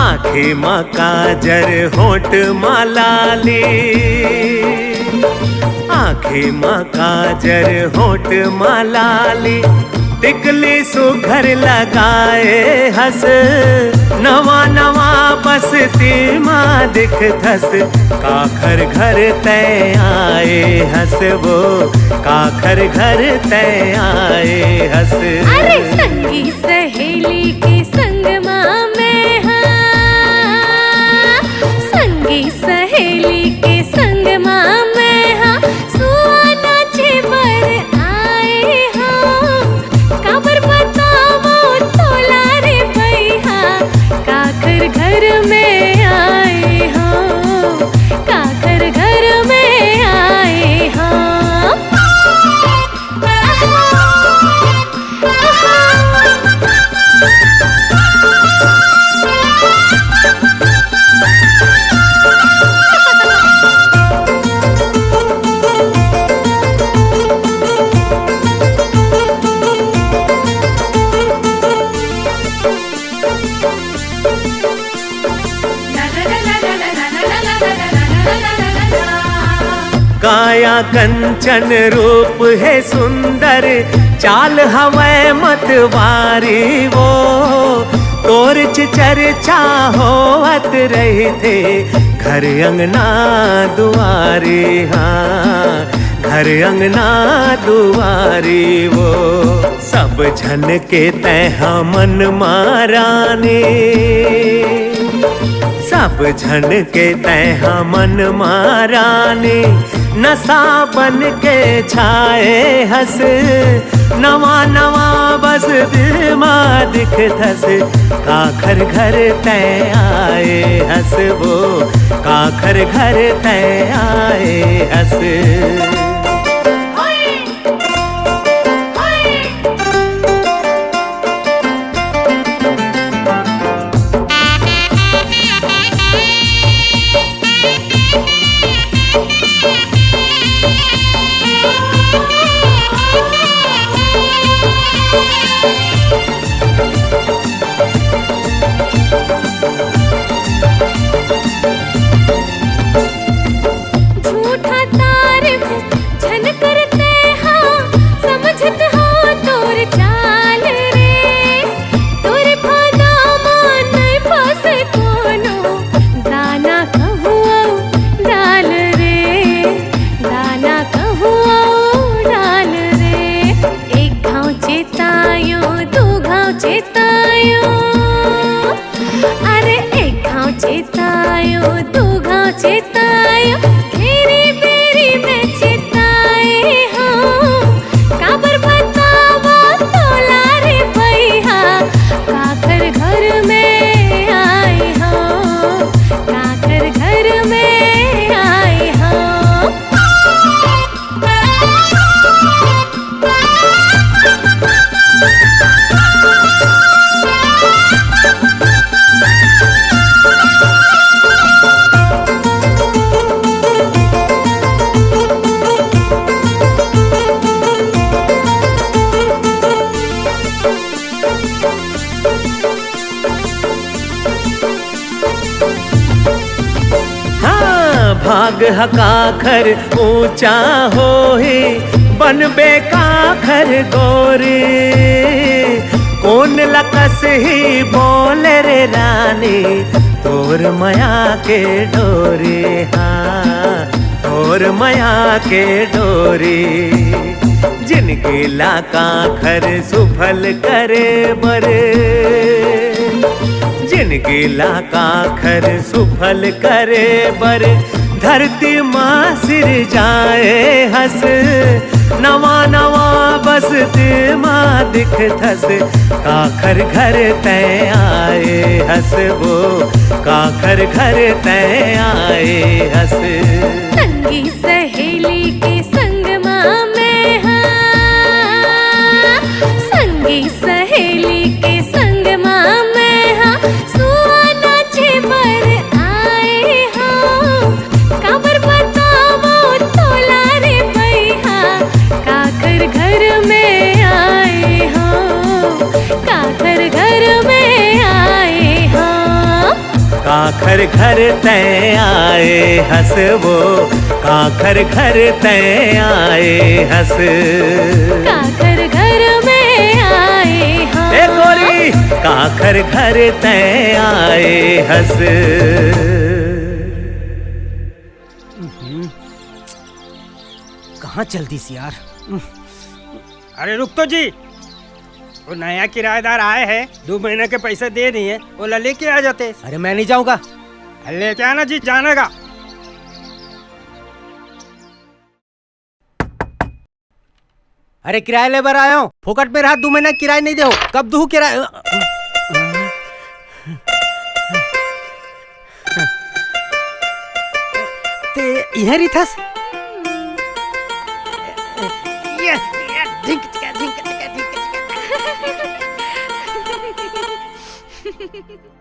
आँखें माँ काजर होठ माँ लाली, आँखें माँ काजर होठ माँ लाली, टिकली सुघर लगाए हंस, नवा नवा बसती माँ दिख थस, काखर घर तय आए हंस वो, काखर घर तय आए हंस। अरे संगी सहेली के संग माँ में हाँ, संगी सहेली के संग माँ में हाँ, सुहाना जेवर आए हाँ, काबर बताओ तोला रे भैया, काखर घर में आए हाँ, काखर घर में आए हाँ। काया कंचन रूप है सुंदर, चाल हवै मतवारी वो, तोर चर्चा होवत रही थे घर अंगना दुआरी हाँ, घर अंगना दुआरी वो। सब झन के तैहा मन मारानी, सब झन के तैहा मन मारानी, नशा बन के छाए हंस, नवा नवा बस दिमा दिख थस, काखर घर तय आए हंस वो, काखर घर तय आए हंस। भाग हकाखर ऊंचा होए, बनबे काखर गोरे, कौन लकस ही बोले रे रानी, तोर माया के डोरे हाँ, तोर माया के डोरे। जिनकी ला काखर सुफल करे बरे, जिनकी ला काखर सुफल करे बरे, धरती माँ सिर जाए हंस, नवा नवा बसते माँ दिख थस, काखर घर तय आए हंस वो, काखर घर तय आए हंस। संगी सहेली के संग माँ में हाँ, संगी सहेली के संग माँ में हाँ, सुहाना जेवर आए हाँ, काबर काखर घर तय आए हंस वो, काखर घर तय आए हंस। काकर घर में आए हम। ए गोरी काखर घर तय आए हंस। कहाँ चलती सी यार। अरे रुक तो जी, वो नया किराएदार आए हैं, 2 महीने के पैसे दे दिए, वो लेके आ जाते। अरे मैं नहीं जाऊंगा। लेके आना जी, जाने का। अरे किराया लेबर आया हूँ, फोकट में रहा, 2 महीना किराया नहीं दे। कब दू किराया? इधर ही thus. Ha ha ha ha.